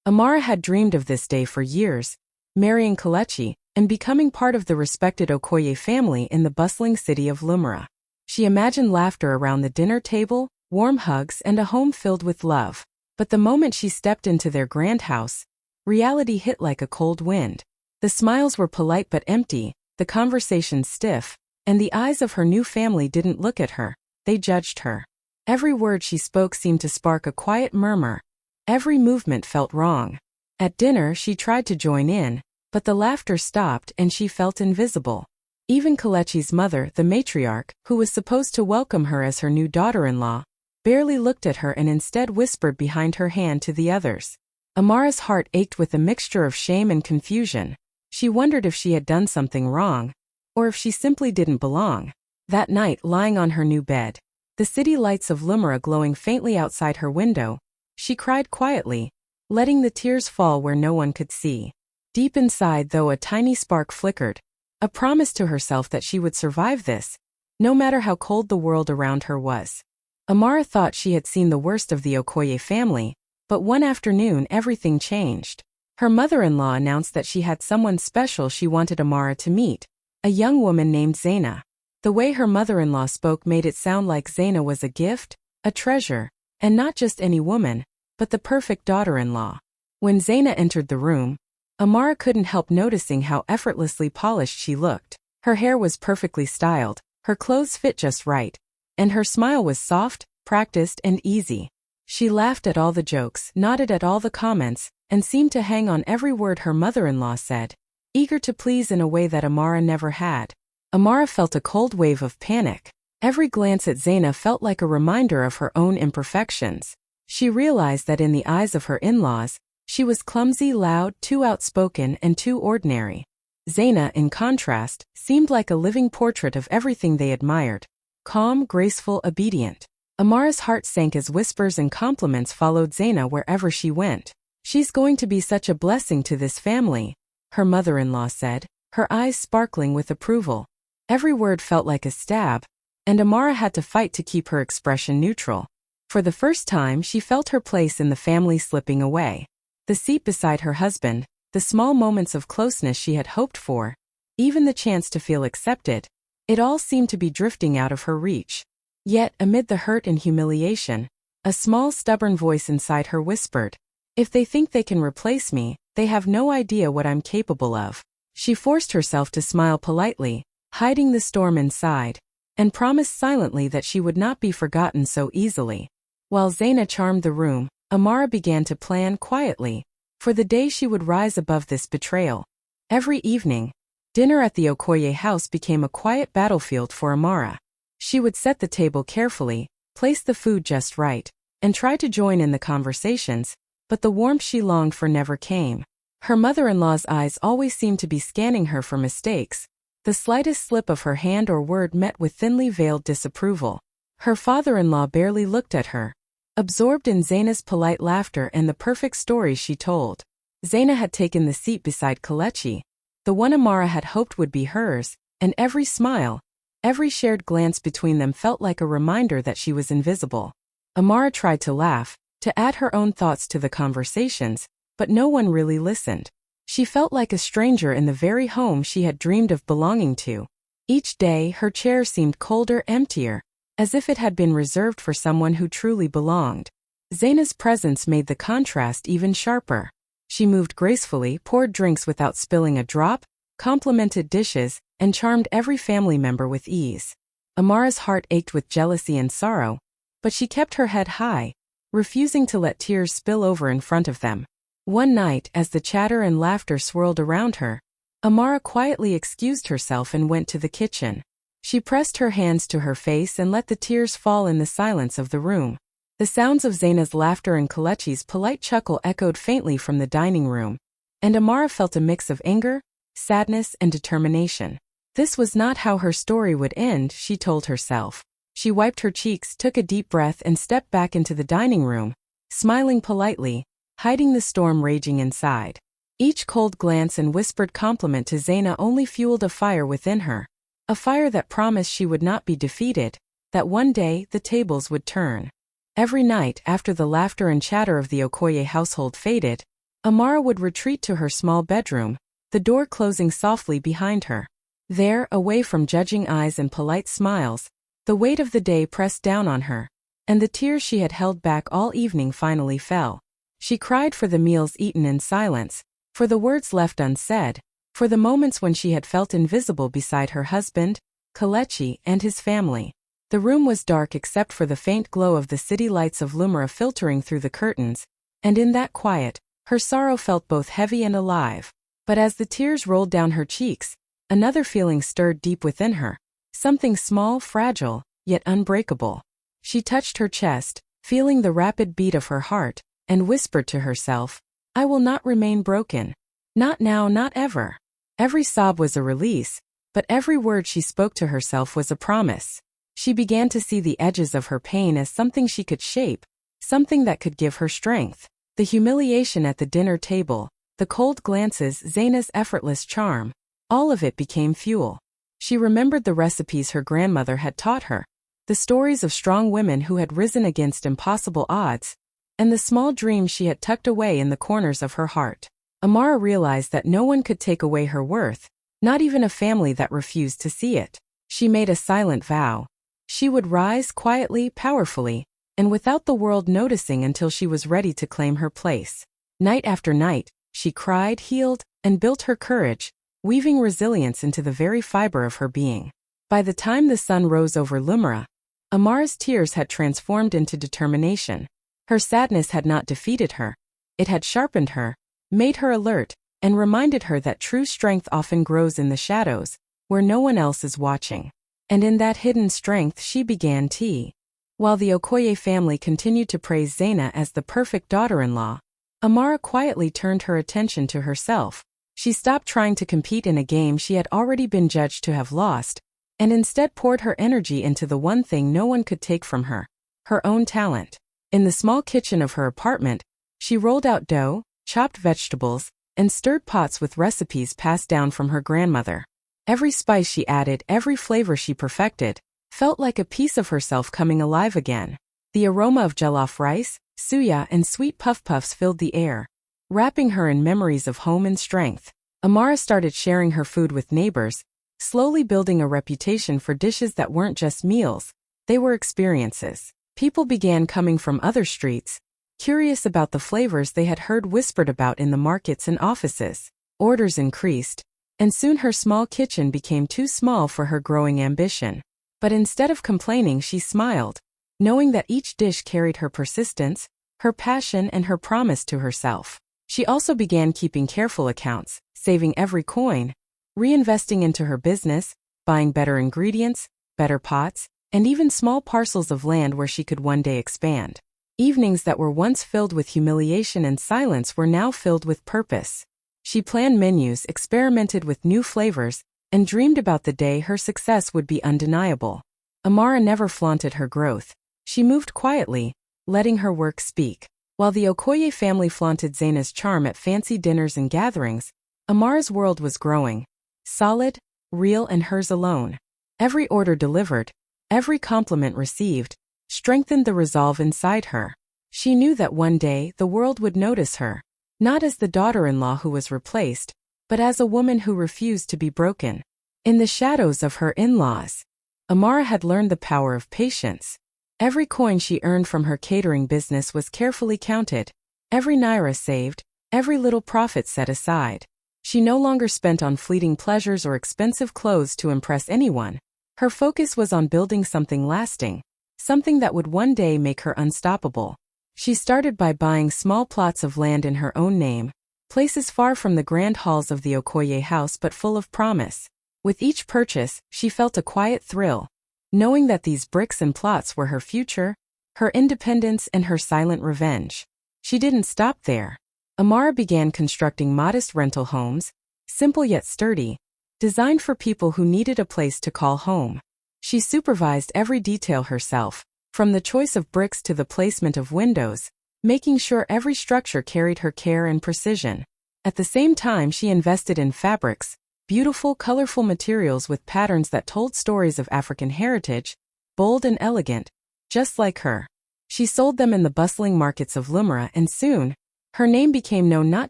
Amara had dreamed of this day for years, marrying Kelechi and becoming part of the respected Okoye family in the bustling city of Lumra. She imagined laughter around the dinner table, warm hugs, and a home filled with love. But the moment she stepped into their grand house, reality hit like a cold wind. The smiles were polite but empty, the conversations stiff, and the eyes of her new family didn't look at her, they judged her. Every word she spoke seemed to spark a quiet murmur. Every movement felt wrong. At dinner she tried to join in, but the laughter stopped and she felt invisible. Even Kelechi's mother, the matriarch, who was supposed to welcome her as her new daughter-in-law, barely looked at her and instead whispered behind her hand to the others. Amara's heart ached with a mixture of shame and confusion. She wondered if she had done something wrong, or if she simply didn't belong. That night, lying on her new bed, the city lights of Lumra glowing faintly outside her window, she cried quietly, letting the tears fall where no one could see. Deep inside, though, a tiny spark flickered, a promise to herself that she would survive this, no matter how cold the world around her was. Amara thought she had seen the worst of the Okoye family, but one afternoon everything changed. Her mother-in-law announced that she had someone special she wanted Amara to meet, a young woman named Zaina. The way her mother-in-law spoke made it sound like Zaina was a gift, a treasure, and not just any woman, but the perfect daughter-in-law. When Zaina entered the room, Amara couldn't help noticing how effortlessly polished she looked. Her hair was perfectly styled, her clothes fit just right, and her smile was soft, practiced, and easy. She laughed at all the jokes, nodded at all the comments, and seemed to hang on every word her mother-in-law said, eager to please in a way that Amara never had. Amara felt a cold wave of panic. Every glance at Zaina felt like a reminder of her own imperfections. She realized that in the eyes of her in-laws, she was clumsy, loud, too outspoken, and too ordinary. Zaina, in contrast, seemed like a living portrait of everything they admired. Calm, graceful, obedient. Amara's heart sank as whispers and compliments followed Zaina wherever she went. "She's going to be such a blessing to this family," her mother-in-law said, her eyes sparkling with approval. Every word felt like a stab, and Amara had to fight to keep her expression neutral. For the first time, she felt her place in the family slipping away. The seat beside her husband, the small moments of closeness she had hoped for, even the chance to feel accepted, it all seemed to be drifting out of her reach. Yet, amid the hurt and humiliation, a small stubborn voice inside her whispered, "If they think they can replace me, they have no idea what I'm capable of." She forced herself to smile politely, hiding the storm inside, and promised silently that she would not be forgotten so easily. While Zaina charmed the room, Amara began to plan quietly for the day she would rise above this betrayal. Every evening, dinner at the Okoye house became a quiet battlefield for Amara. She would set the table carefully, place the food just right, and try to join in the conversations, but the warmth she longed for never came. Her mother-in-law's eyes always seemed to be scanning her for mistakes. The slightest slip of her hand or word met with thinly veiled disapproval. Her father-in-law barely looked at her, absorbed in Zaina's polite laughter and the perfect stories she told. Zaina had taken the seat beside Kelechi, the one Amara had hoped would be hers, and every smile, every shared glance between them felt like a reminder that she was invisible. Amara tried to laugh, to add her own thoughts to the conversations, but no one really listened. She felt like a stranger in the very home she had dreamed of belonging to. Each day, her chair seemed colder, emptier, as if it had been reserved for someone who truly belonged. Zaina's presence made the contrast even sharper. She moved gracefully, poured drinks without spilling a drop, complimented dishes, and charmed every family member with ease. Amara's heart ached with jealousy and sorrow, but she kept her head high, refusing to let tears spill over in front of them. One night, as the chatter and laughter swirled around her, Amara quietly excused herself and went to the kitchen. She pressed her hands to her face and let the tears fall in the silence of the room. The sounds of Zaina's laughter and Kelechi's polite chuckle echoed faintly from the dining room, and Amara felt a mix of anger, sadness, and determination. This was not how her story would end, she told herself. She wiped her cheeks, took a deep breath, and stepped back into the dining room, smiling politely, hiding the storm raging inside. Each cold glance and whispered compliment to Zaina only fueled a fire within her. A fire that promised she would not be defeated, that one day the tables would turn. Every night, after the laughter and chatter of the Okoye household faded, Amara would retreat to her small bedroom, the door closing softly behind her. There, away from judging eyes and polite smiles, the weight of the day pressed down on her, and the tears she had held back all evening finally fell. She cried for the meals eaten in silence, for the words left unsaid, for the moments when she had felt invisible beside her husband, Kelechi, and his family. The room was dark except for the faint glow of the city lights of Lumra filtering through the curtains, and in that quiet, her sorrow felt both heavy and alive. But as the tears rolled down her cheeks, another feeling stirred deep within her, something small, fragile, yet unbreakable. She touched her chest, feeling the rapid beat of her heart, and whispered to herself, "I will not remain broken. Not now, not ever." Every sob was a release, but every word she spoke to herself was a promise. She began to see the edges of her pain as something she could shape, something that could give her strength. The humiliation at the dinner table, the cold glances, Zaina's effortless charm, all of it became fuel. She remembered the recipes her grandmother had taught her, the stories of strong women who had risen against impossible odds, and the small dreams she had tucked away in the corners of her heart. Amara realized that no one could take away her worth, not even a family that refused to see it. She made a silent vow. She would rise quietly, powerfully, and without the world noticing until she was ready to claim her place. Night after night, she cried, healed, and built her courage, weaving resilience into the very fiber of her being. By the time the sun rose over Lumra, Amara's tears had transformed into determination. Her sadness had not defeated her. It had sharpened her, made her alert, and reminded her that true strength often grows in the shadows, where no one else is watching. And in that hidden strength she began tea. While the Okoye family continued to praise Zaina as the perfect daughter-in-law, Amara quietly turned her attention to herself. She stopped trying to compete in a game she had already been judged to have lost, and instead poured her energy into the one thing no one could take from her, her own talent. In the small kitchen of her apartment, she rolled out dough, chopped vegetables, and stirred pots with recipes passed down from her grandmother. Every spice she added, every flavor she perfected, felt like a piece of herself coming alive again. The aroma of jollof rice, suya, and sweet puff-puffs filled the air, wrapping her in memories of home and strength. Amara started sharing her food with neighbors, slowly building a reputation for dishes that weren't just meals, they were experiences. People began coming from other streets, curious about the flavors they had heard whispered about in the markets and offices. Orders increased, and soon her small kitchen became too small for her growing ambition. But instead of complaining, she smiled, knowing that each dish carried her persistence, her passion, and her promise to herself. She also began keeping careful accounts, saving every coin, reinvesting into her business, buying better ingredients, better pots, and even small parcels of land where she could one day expand. Evenings that were once filled with humiliation and silence were now filled with purpose. She planned menus, experimented with new flavors, and dreamed about the day her success would be undeniable. Amara never flaunted her growth. She moved quietly, letting her work speak. While the Okoye family flaunted Zaina's charm at fancy dinners and gatherings, Amara's world was growing, solid, real, and hers alone. Every order delivered, every compliment received, strengthened the resolve inside her. She knew that one day the world would notice her, not as the daughter-in-law who was replaced, but as a woman who refused to be broken. In the shadows of her in-laws, Amara had learned the power of patience. Every coin she earned from her catering business was carefully counted, every naira saved, every little profit set aside. She no longer spent on fleeting pleasures or expensive clothes to impress anyone. Her focus was on building something lasting, something that would one day make her unstoppable. She started by buying small plots of land in her own name, places far from the grand halls of the Okoye house but full of promise. With each purchase, she felt a quiet thrill, knowing that these bricks and plots were her future, her independence, and her silent revenge. She didn't stop there. Amara began constructing modest rental homes, simple yet sturdy, designed for people who needed a place to call home. She supervised every detail herself, from the choice of bricks to the placement of windows, making sure every structure carried her care and precision. At the same time, she invested in fabrics, beautiful, colorful materials with patterns that told stories of African heritage, bold and elegant, just like her. She sold them in the bustling markets of Lumra, and soon, Her name became known not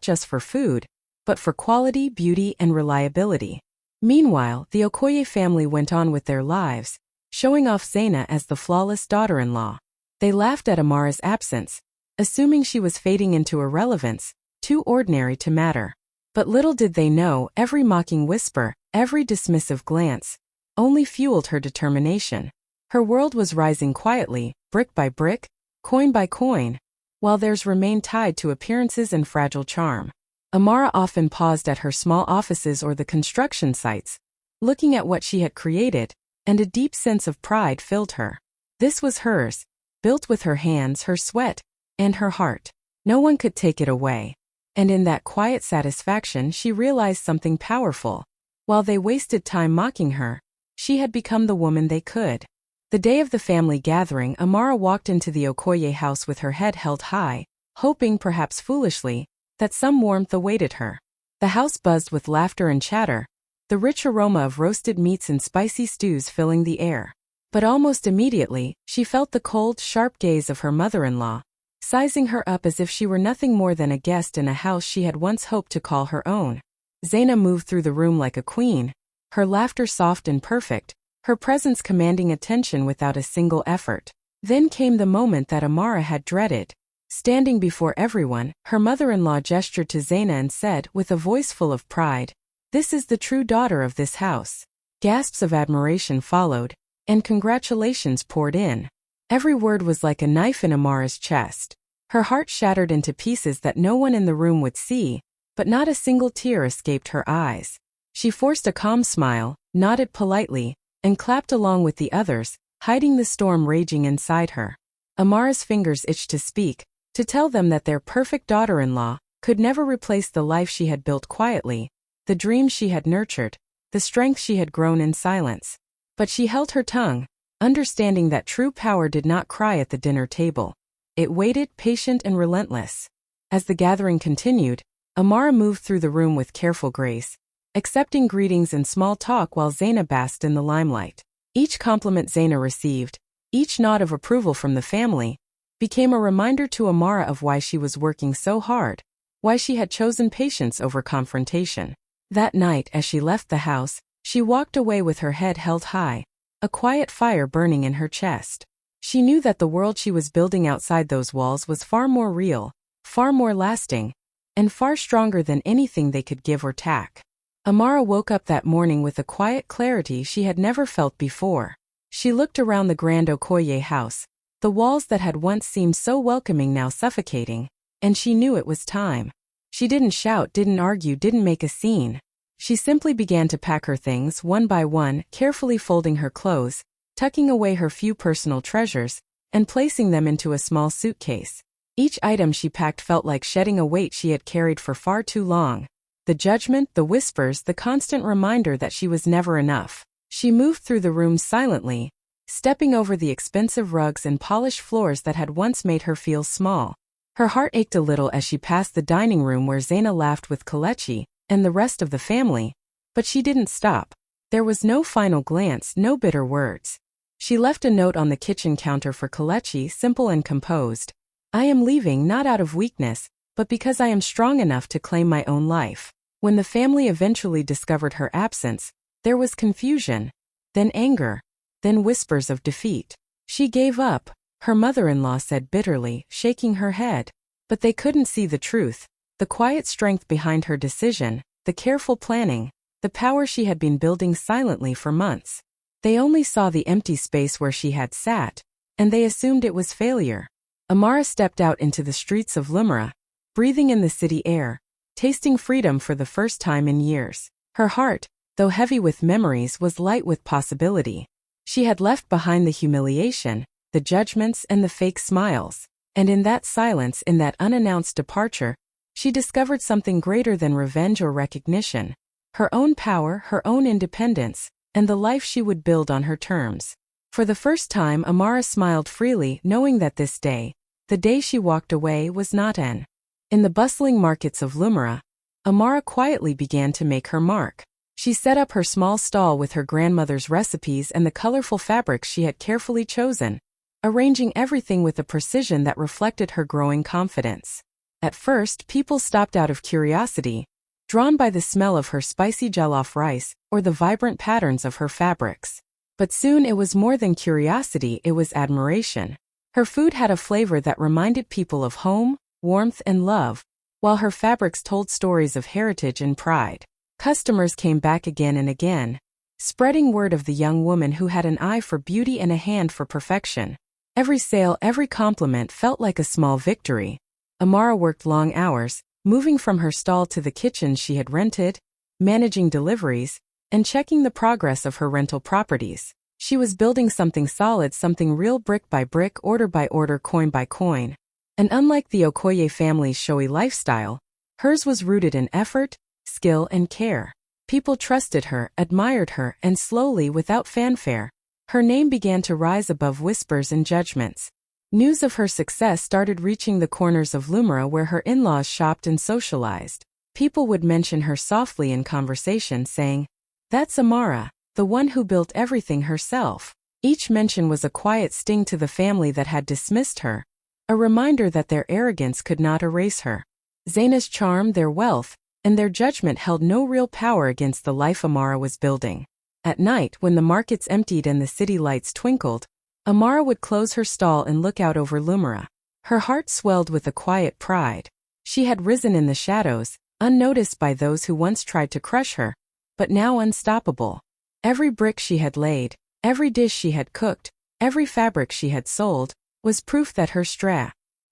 just for food, but for quality, beauty, and reliability. Meanwhile, the Okoye family went on with their lives, showing off Zaina as the flawless daughter-in-law. They laughed at Amara's absence, assuming she was fading into irrelevance, too ordinary to matter. But little did they know, every mocking whisper, every dismissive glance, only fueled her determination. Her world was rising quietly, brick by brick, coin by coin, while theirs remained tied to appearances and fragile charm. Amara often paused at her small offices or the construction sites, looking at what she had created, and a deep sense of pride filled her. This was hers, built with her hands, her sweat, and her heart. No one could take it away. And in that quiet satisfaction she realized something powerful. While they wasted time mocking her, she had become the woman they could. The day of the family gathering, Amara walked into the Okoye house with her head held high, hoping, perhaps foolishly, that some warmth awaited her. The house buzzed with laughter and chatter, the rich aroma of roasted meats and spicy stews filling the air. But almost immediately, she felt the cold, sharp gaze of her mother-in-law, sizing her up as if she were nothing more than a guest in a house she had once hoped to call her own. Zaina moved through the room like a queen, her laughter soft and perfect, her presence commanding attention without a single effort. Then came the moment that Amara had dreaded. Standing before everyone, her mother-in-law gestured to Zaina and said, with a voice full of pride, "This is the true daughter of this house." Gasps of admiration followed, and congratulations poured in. Every word was like a knife in Amara's chest. Her heart shattered into pieces that no one in the room would see, but not a single tear escaped her eyes. She forced a calm smile, nodded politely, and clapped along with the others, hiding the storm raging inside her. Amara's fingers itched to speak, to tell them that their perfect daughter-in-law could never replace the life she had built quietly, the dreams she had nurtured, the strength she had grown in silence. But she held her tongue, understanding that true power did not cry at the dinner table. It waited, patient and relentless. As the gathering continued, Amara moved through the room with careful grace, accepting greetings and small talk while Zaina basked in the limelight. Each compliment Zaina received, each nod of approval from the family, became a reminder to Amara of why she was working so hard, why she had chosen patience over confrontation. That night, as she left the house, she walked away with her head held high, a quiet fire burning in her chest. She knew that the world she was building outside those walls was far more real, far more lasting, and far stronger than anything they could give or take. Amara woke up that morning with a quiet clarity she had never felt before. She looked around the grand Okoye house, the walls that had once seemed so welcoming now suffocating, and she knew it was time. She didn't shout, didn't argue, didn't make a scene. She simply began to pack her things one by one, carefully folding her clothes, tucking away her few personal treasures, and placing them into a small suitcase. Each item she packed felt like shedding a weight she had carried for far too long. The judgment, the whispers, the constant reminder that she was never enough. She moved through the room silently, stepping over the expensive rugs and polished floors that had once made her feel small. Her heart ached a little as she passed the dining room where Zaina laughed with Kelechi and the rest of the family, but she didn't stop. There was no final glance, no bitter words. She left a note on the kitchen counter for Kelechi, simple and composed. "I am leaving not out of weakness, but because I am strong enough to claim my own life." When the family eventually discovered her absence, there was confusion, then anger, then whispers of defeat. "She gave up," her mother-in-law said bitterly, shaking her head. But they couldn't see the truth, the quiet strength behind her decision, the careful planning, the power she had been building silently for months. They only saw the empty space where she had sat, and they assumed it was failure. Amara stepped out into the streets of Lumra, breathing in the city air, tasting freedom for the first time in years. Her heart, though heavy with memories, was light with possibility. She had left behind the humiliation, the judgments, and the fake smiles. And in that silence, in that unannounced departure, she discovered something greater than revenge or recognition. Her own power, her own independence, and the life she would build on her terms. For the first time, Amara smiled freely, knowing that this day, the day she walked away, was not an. In the bustling markets of Lumra, Amara quietly began to make her mark. She set up her small stall with her grandmother's recipes and the colorful fabrics she had carefully chosen, arranging everything with a precision that reflected her growing confidence. At first, people stopped out of curiosity, drawn by the smell of her spicy jollof rice or the vibrant patterns of her fabrics. But soon it was more than curiosity, it was admiration. Her food had a flavor that reminded people of home, warmth, and love, while her fabrics told stories of heritage and pride. Customers came back again and again, spreading word of the young woman who had an eye for beauty and a hand for perfection. Every sale, every compliment felt like a small victory. Amara worked long hours, moving from her stall to the kitchen she had rented, managing deliveries, and checking the progress of her rental properties. She was building something solid, something real, brick by brick, order by order, coin by coin. And unlike the Okoye family's showy lifestyle, hers was rooted in effort, skill, and care. People trusted her, admired her, and slowly, without fanfare, her name began to rise above whispers and judgments. News of her success started reaching the corners of Lumra where her in-laws shopped and socialized. People would mention her softly in conversation, saying, "That's Amara, the one who built everything herself." Each mention was a quiet sting to the family that had dismissed her, a reminder that their arrogance could not erase her. Zaina's charm, their wealth, and their judgment held no real power against the life Amara was building. At night, when the markets emptied and the city lights twinkled, Amara would close her stall and look out over Lumra. Her heart swelled with a quiet pride. She had risen in the shadows, unnoticed by those who once tried to crush her, but now unstoppable. Every brick she had laid, every dish she had cooked, every fabric she had sold, was proof that her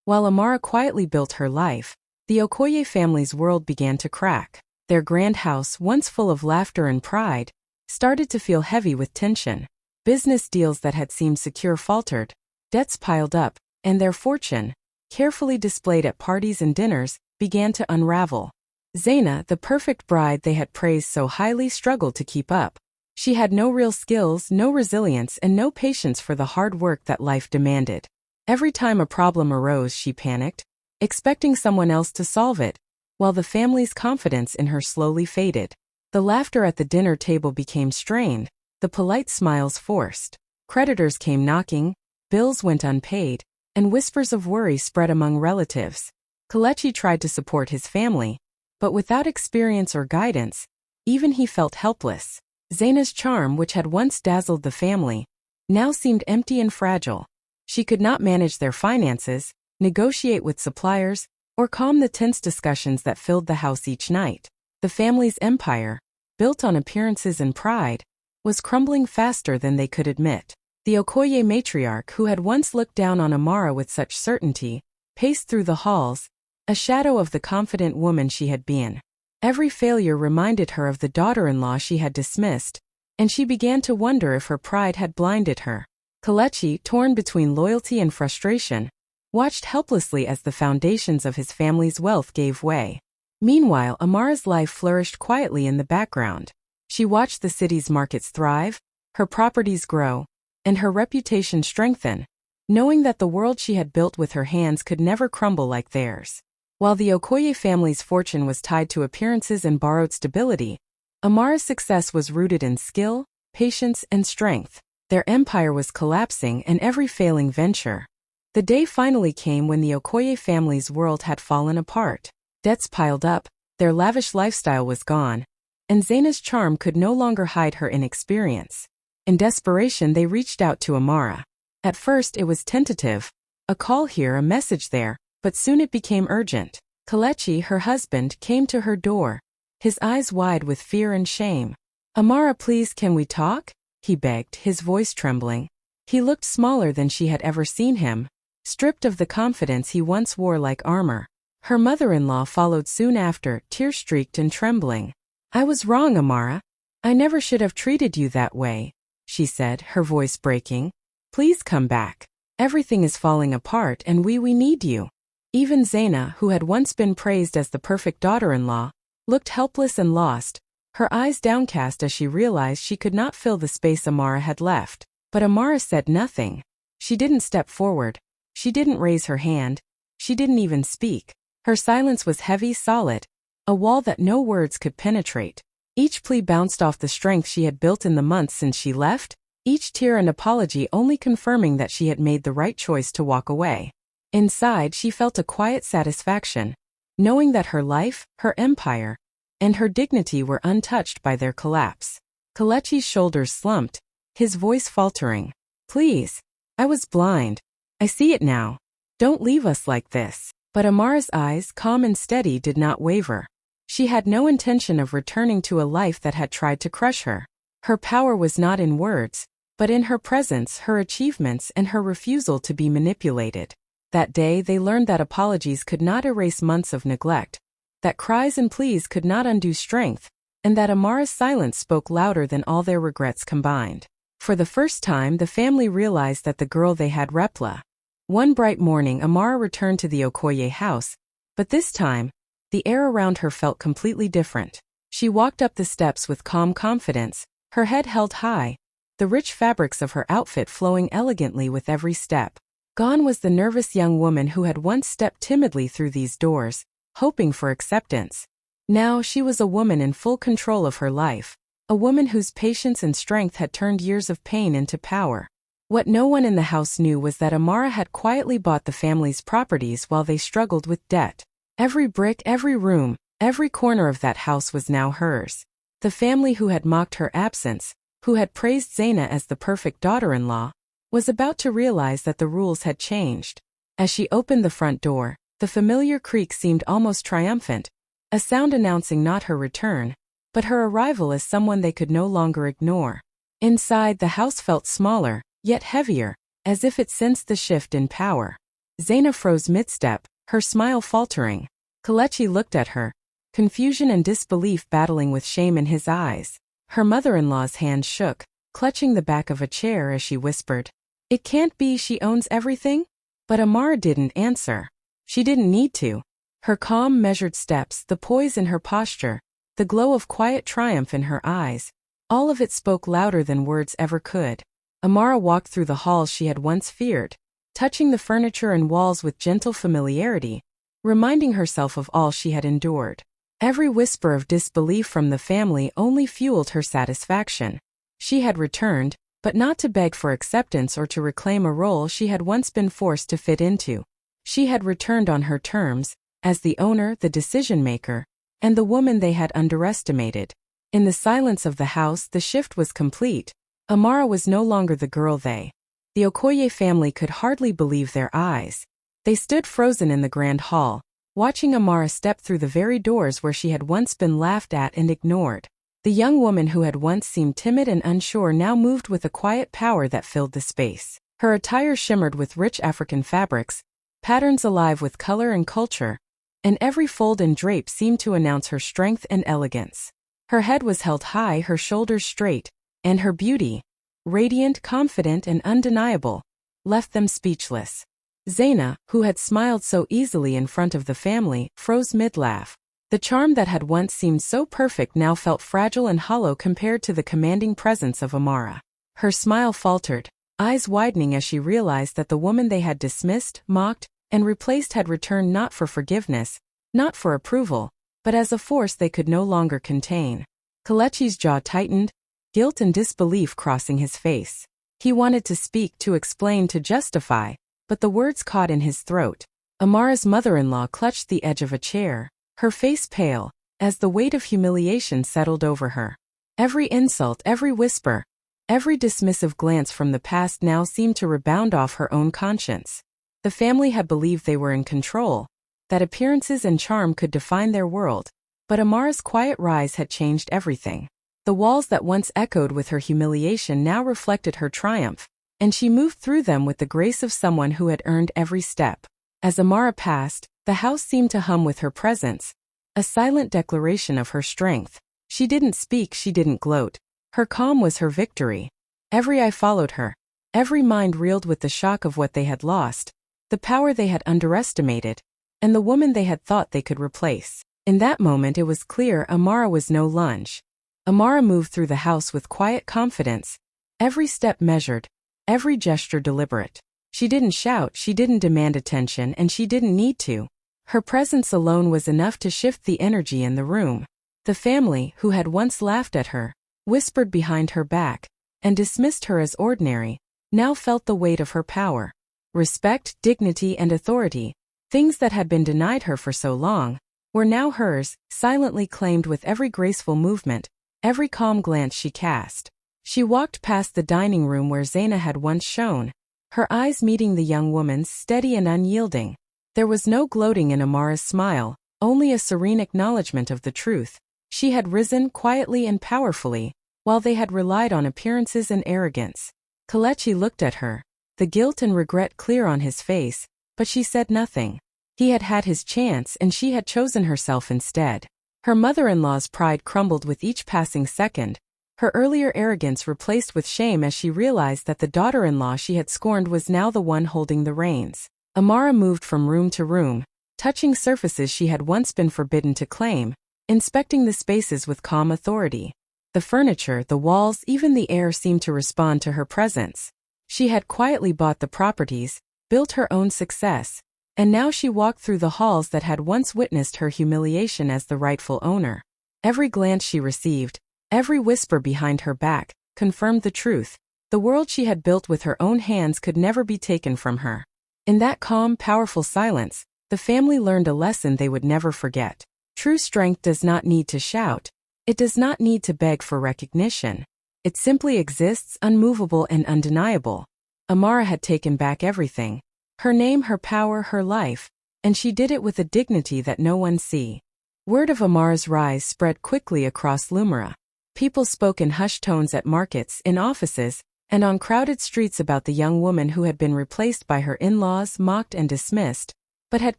While Amara quietly built her life, the Okoye family's world began to crack. Their grand house, once full of laughter and pride, started to feel heavy with tension. Business deals that had seemed secure faltered, debts piled up, and their fortune, carefully displayed at parties and dinners, began to unravel. Zaina, the perfect bride they had praised so highly, struggled to keep up. She had no real skills, no resilience, and no patience for the hard work that life demanded. Every time a problem arose, she panicked, expecting someone else to solve it, while the family's confidence in her slowly faded. The laughter at the dinner table became strained, the polite smiles forced. Creditors came knocking, bills went unpaid, and whispers of worry spread among relatives. Kelechi tried to support his family, but without experience or guidance, even he felt helpless. Zaina's charm, which had once dazzled the family, now seemed empty and fragile. She could not manage their finances, negotiate with suppliers, or calm the tense discussions that filled the house each night. The family's empire, built on appearances and pride, was crumbling faster than they could admit. The Okoye matriarch, who had once looked down on Amara with such certainty, paced through the halls, a shadow of the confident woman she had been. Every failure reminded her of the daughter-in-law she had dismissed, and she began to wonder if her pride had blinded her. Kelechi, torn between loyalty and frustration, watched helplessly as the foundations of his family's wealth gave way. Meanwhile, Amara's life flourished quietly in the background. She watched the city's markets thrive, her properties grow, and her reputation strengthen, knowing that the world she had built with her hands could never crumble like theirs. While the Okoye family's fortune was tied to appearances and borrowed stability, Amara's success was rooted in skill, patience, and strength. Their empire was collapsing, and every failing venture. The day finally came when the Okoye family's world had fallen apart. Debts piled up, their lavish lifestyle was gone, and Zaina's charm could no longer hide her inexperience. In desperation, they reached out to Amara. At first it was tentative, a call here, a message there, but soon it became urgent. Kelechi, her husband, came to her door, his eyes wide with fear and shame. "Amara, please, can we talk?" he begged, his voice trembling. He looked smaller than she had ever seen him, stripped of the confidence he once wore like armor. Her mother-in-law followed soon after, tear-streaked and trembling. "I was wrong, Amara. I never should have treated you that way," she said, her voice breaking. "Please come back. Everything is falling apart and we need you." Even Zaina, who had once been praised as the perfect daughter-in-law, looked helpless and lost, her eyes downcast as she realized she could not fill the space Amara had left. But Amara said nothing. She didn't step forward. She didn't raise her hand. She didn't even speak. Her silence was heavy, solid, a wall that no words could penetrate. Each plea bounced off the strength she had built in the months since she left, each tear and apology only confirming that she had made the right choice to walk away. Inside, she felt a quiet satisfaction. knowing that her life, her empire, and her dignity were untouched by their collapse. Kelechi's shoulders slumped, his voice faltering. "Please. I was blind. I see it now. Don't leave us like this." But Amara's eyes, calm and steady, did not waver. She had no intention of returning to a life that had tried to crush her. Her power was not in words, but in her presence, her achievements, and her refusal to be manipulated. That day they learned that apologies could not erase months of neglect, that cries and pleas could not undo strength, and that Amara's silence spoke louder than all their regrets combined. For the first time, the family realized that the girl they had repla. One bright morning, Amara returned to the Okoye house, but this time, the air around her felt completely different. She walked up the steps with calm confidence, her head held high, the rich fabrics of her outfit flowing elegantly with every step. Gone was the nervous young woman who had once stepped timidly through these doors, hoping for acceptance. Now she was a woman in full control of her life, a woman whose patience and strength had turned years of pain into power. What no one in the house knew was that Amara had quietly bought the family's properties while they struggled with debt. Every brick, every room, every corner of that house was now hers. The family who had mocked her absence, who had praised Zaina as the perfect daughter-in-law, was about to realize that the rules had changed. As she opened the front door, the familiar creak seemed almost triumphant, a sound announcing not her return, but her arrival as someone they could no longer ignore. Inside, the house felt smaller, yet heavier, as if it sensed the shift in power. Zaina froze mid-step, her smile faltering. Kelechi looked at her, confusion and disbelief battling with shame in his eyes. Her mother-in-law's hand shook, clutching the back of a chair as she whispered, "It can't be, she owns everything?" But Amara didn't answer. She didn't need to. Her calm, measured steps, the poise in her posture, the glow of quiet triumph in her eyes, all of it spoke louder than words ever could. Amara walked through the halls she had once feared, touching the furniture and walls with gentle familiarity, reminding herself of all she had endured. Every whisper of disbelief from the family only fueled her satisfaction. She had returned, but not to beg for acceptance or to reclaim a role she had once been forced to fit into. She had returned on her terms, as the owner, the decision-maker, and the woman they had underestimated. In the silence of the house, the shift was complete. Amara was no longer the girl they. The Okoye family could hardly believe their eyes. They stood frozen in the grand hall, watching Amara step through the very doors where she had once been laughed at and ignored. The young woman who had once seemed timid and unsure now moved with a quiet power that filled the space. Her attire shimmered with rich African fabrics, patterns alive with color and culture, and every fold and drape seemed to announce her strength and elegance. Her head was held high, her shoulders straight, and her beauty, radiant, confident, and undeniable, left them speechless. Zaina, who had smiled so easily in front of the family, froze mid-laugh. The charm that had once seemed so perfect now felt fragile and hollow compared to the commanding presence of Amara. Her smile faltered, eyes widening as she realized that the woman they had dismissed, mocked, and replaced had returned not for forgiveness, not for approval, but as a force they could no longer contain. Kelechi's jaw tightened, guilt and disbelief crossing his face. He wanted to speak, to explain, to justify, but the words caught in his throat. Amara's mother-in-law clutched the edge of a chair, her face pale, as the weight of humiliation settled over her. Every insult, every whisper, every dismissive glance from the past now seemed to rebound off her own conscience. The family had believed they were in control, that appearances and charm could define their world, but Amara's quiet rise had changed everything. The walls that once echoed with her humiliation now reflected her triumph, and she moved through them with the grace of someone who had earned every step. As Amara passed, the house seemed to hum with her presence, a silent declaration of her strength. She didn't speak, she didn't gloat. Her calm was her victory. Every eye followed her, every mind reeled with the shock of what they had lost, the power they had underestimated, and the woman they had thought they could replace. In that moment it was clear Amara was no lunge. Amara moved through the house with quiet confidence, every step measured, every gesture deliberate. She didn't shout, she didn't demand attention, and she didn't need to. Her presence alone was enough to shift the energy in the room. The family, who had once laughed at her, whispered behind her back, and dismissed her as ordinary, now felt the weight of her power. Respect, dignity, and authority, things that had been denied her for so long, were now hers, silently claimed with every graceful movement, every calm glance she cast. She walked past the dining room where Zaina had once shone, her eyes meeting the young woman's, steady and unyielding. There was no gloating in Amara's smile, only a serene acknowledgement of the truth. She had risen quietly and powerfully, while they had relied on appearances and arrogance. Kelechi looked at her, the guilt and regret clear on his face, but she said nothing. He had had his chance and she had chosen herself instead. Her mother-in-law's pride crumbled with each passing second, her earlier arrogance replaced with shame as she realized that the daughter-in-law she had scorned was now the one holding the reins. Amara moved from room to room, touching surfaces she had once been forbidden to claim, inspecting the spaces with calm authority. The furniture, the walls, even the air seemed to respond to her presence. She had quietly bought the properties, built her own success, and now she walked through the halls that had once witnessed her humiliation as the rightful owner. Every glance she received, every whisper behind her back, confirmed the truth. The world she had built with her own hands could never be taken from her. In that calm, powerful silence, the family learned a lesson they would never forget. True strength does not need to shout. It does not need to beg for recognition. It simply exists, unmovable and undeniable. Amara had taken back everything. Her name, her power, her life, and she did it with a dignity that no one see. Word of Amara's rise spread quickly across Lumra. People spoke in hushed tones at markets, in offices, and on crowded streets about the young woman who had been replaced by her in-laws, mocked and dismissed, but had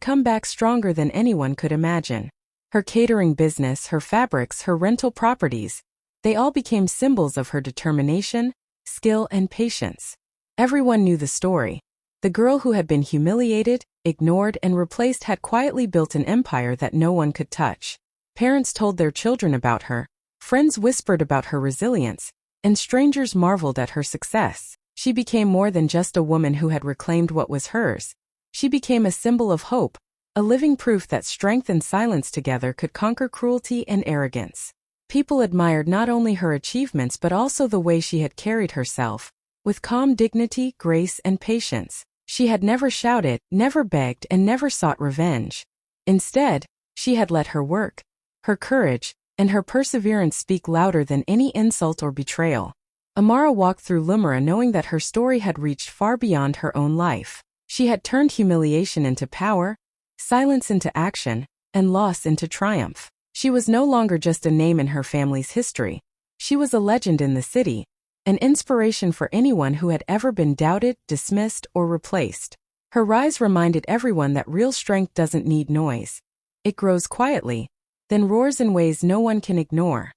come back stronger than anyone could imagine. Her catering business, her fabrics, her rental properties, they all became symbols of her determination, skill and patience. Everyone knew the story. The girl who had been humiliated, ignored and replaced had quietly built an empire that no one could touch. Parents told their children about her, friends whispered about her resilience, and strangers marveled at her success. She became more than just a woman who had reclaimed what was hers. She became a symbol of hope, a living proof that strength and silence together could conquer cruelty and arrogance. People admired not only her achievements but also the way she had carried herself, with calm dignity, grace and patience. She had never shouted, never begged and never sought revenge. Instead, she had let her work, her courage, and her perseverance speak louder than any insult or betrayal. Amara walked through Lumra knowing that her story had reached far beyond her own life. She had turned humiliation into power, silence into action, and loss into triumph. She was no longer just a name in her family's history. She was a legend in the city, an inspiration for anyone who had ever been doubted, dismissed, or replaced. Her rise reminded everyone that real strength doesn't need noise. It grows quietly, then roars in ways no one can ignore.